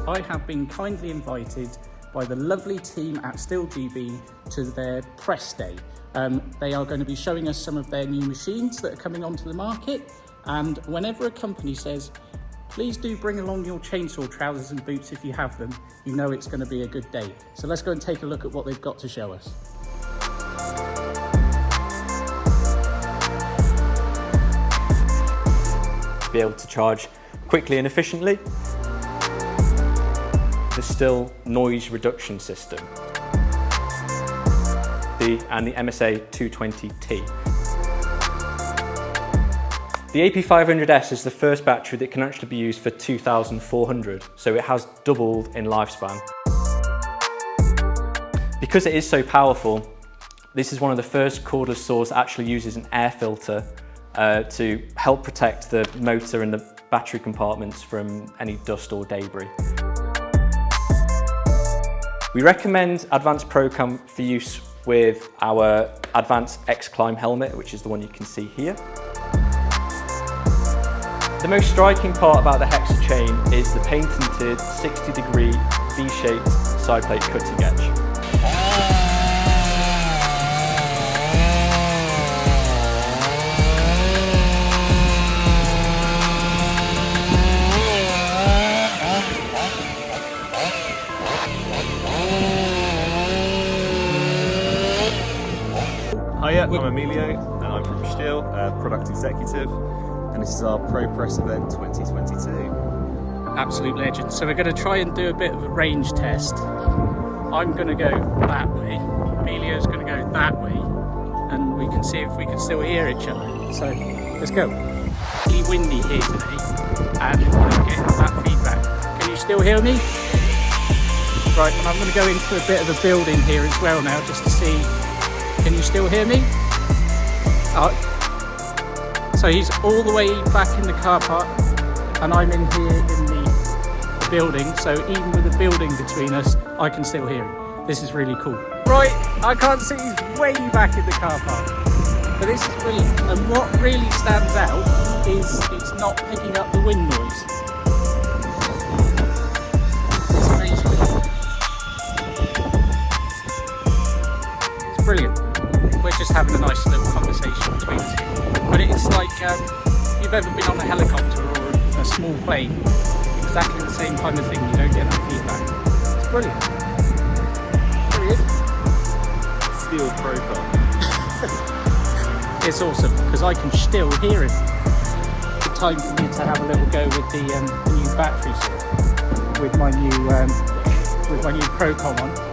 I have been kindly invited by the lovely team at STIHL GB to their press day. They are going to be showing us some of their new machines that are coming onto the market, and whenever a company says, please do bring along your chainsaw trousers and boots if you have them, you know it's going to be a good day. So let's go and take a look at what they've got to show us. Be able to charge quickly and efficiently. The STIHL noise reduction system. And the MSA 220T. The AP500s is the first battery that can actually be used for 2,400, so it has doubled in lifespan. Because it is so powerful, this is one of the first cordless saws that actually uses an air filter to help protect the motor and the battery compartments from any dust or debris. We recommend advanced PROCOM for use with our advanced X-Climb helmet, which is the one you can see here. The most striking part about the HEXA chain is the patented 60-degree V-shaped side plate cutting edge. Hiya, I'm Emilio and I'm from STIHL, Product Executive, and this is our Pro Press event 2022. Absolute legend. So we're going to try and do a bit of a range test. I'm going to go that way, Emilio's going to go that way, and we can see if we can still hear each other. So let's go. It's really windy here today and we're getting that feedback. Can you still hear me? Right, and I'm going to go into a bit of a building here as well now just to see. Can you still hear me? So he's all the way back in the car park and I'm in here in the building, so even with the building between us, I can still hear him. This is really cool. Right, I can't see, he's way back in the car park. But this is brilliant, and what really stands out is it's not picking up the wind noise. It's amazing. It's brilliant. We're just having a nice little conversation between us here. But it's like if you've ever been on a helicopter or a small plane, exactly the same kind of thing, you don't get that feedback. It's brilliant. Brilliant. STIHL PROCOM. It's awesome, because I can still hear it. Good time for me to have a little go with the new battery saw, with my new PROCOM on.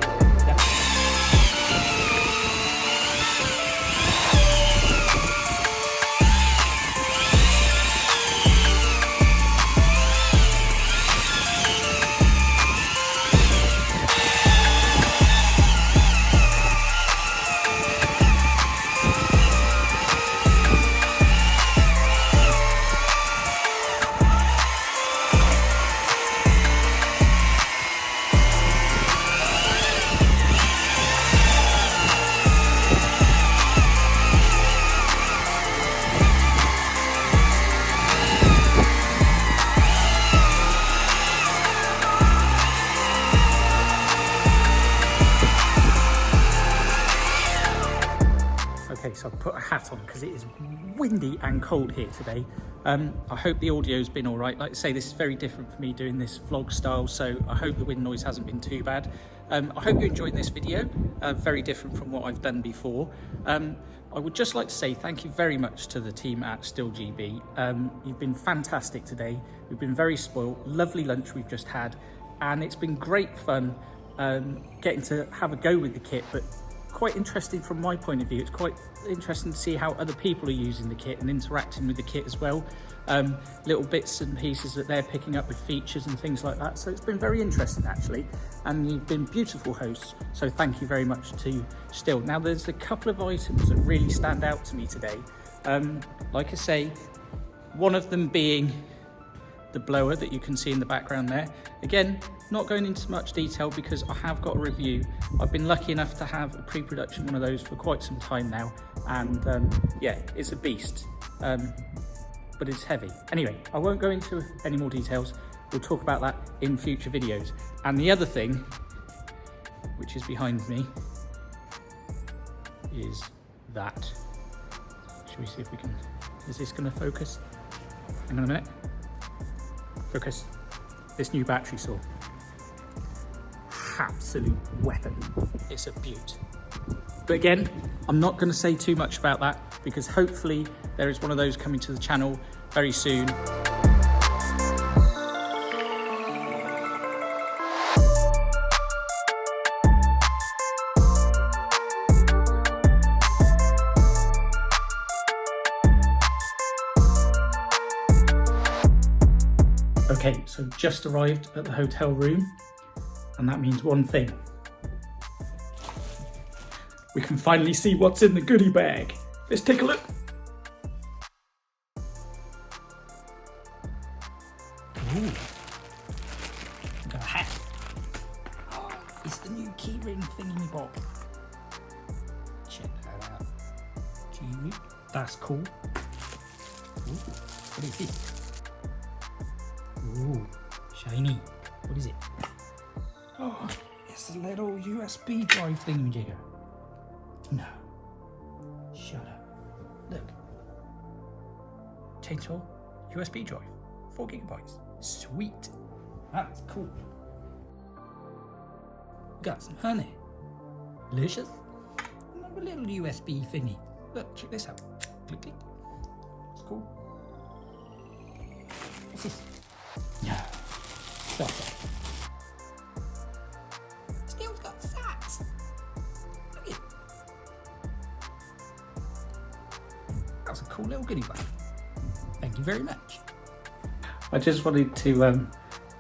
Okay, so I've put a hat on because it is windy and cold here today. I hope the audio's been all right. Like I say, this is very different for me doing this vlog style, so I hope the wind noise hasn't been too bad. I hope you're enjoying this video, very different from what I've done before. I would just like to say thank you very much to the team at STIHL GB. You've been fantastic today. We've been very spoiled. Lovely lunch we've just had, and it's been great fun getting to have a go with the kit, but quite interesting from my point of view. It's quite interesting to see how other people are using the kit and interacting with the kit as well. Little bits and pieces that they're picking up with features and things like that. So it's been very interesting actually, and you've been beautiful hosts. So thank you very much to STIHL. Now there's a couple of items that really stand out to me today. Like I say, one of them being the blower that you can see in the background there. Again, not going into much detail because I have got a review. I've been lucky enough to have a pre-production one of those for quite some time now, and yeah, it's a beast. but it's heavy. Anyway, I won't go into any more details. We'll talk about that in future videos. And the other thing, which is behind me, is that. Should we see if we can, is this gonna focus? Hang on a minute. Focus. This new battery saw. Absolute weapon. It's a beaut. But again, I'm not gonna say too much about that because hopefully there is one of those coming to the channel very soon. Okay, so just arrived at the hotel room, and that means one thing. We can finally see what's in the goodie bag. Let's take a look. Ooh. We've got a hat. Oh, it's the new keyring thingy-bob. Check that out. Kiwi. That's cool. Ooh, what is this? Ooh, shiny. What is it? Oh, it's a little USB drive thingamajigger. No. Shut up. Look. Chainsaw USB drive. 4 gigabytes. Sweet. That's cool. Got some honey. Delicious. Another little USB thingy. Look, check this out. Click, click. It's cool. What's this? No. Stop that. Still's got sacks. Look at it. That's a cool little goodie bag. Thank you very much. I just wanted to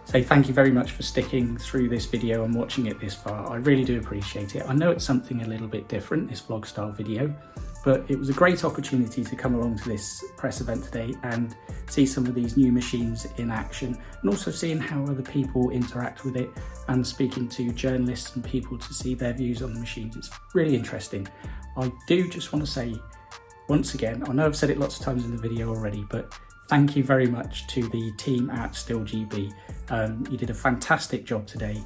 say thank you very much for sticking through this video and watching it this far. I really do appreciate it. I know it's something a little bit different, this vlog style video, but it was a great opportunity to come along to this press event today and see some of these new machines in action, and also seeing how other people interact with it and speaking to journalists and people to see their views on the machines. It's really interesting. I do just want to say once again, I know I've said it lots of times in the video already, but thank you very much to the team at STIHL GB. You did a fantastic job today.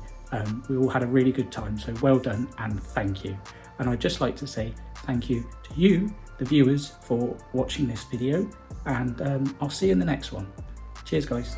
We all had a really good time, so well done and thank you. And I'd just like to say thank you to you, the viewers, for watching this video, and I'll see you in the next one. Cheers, guys.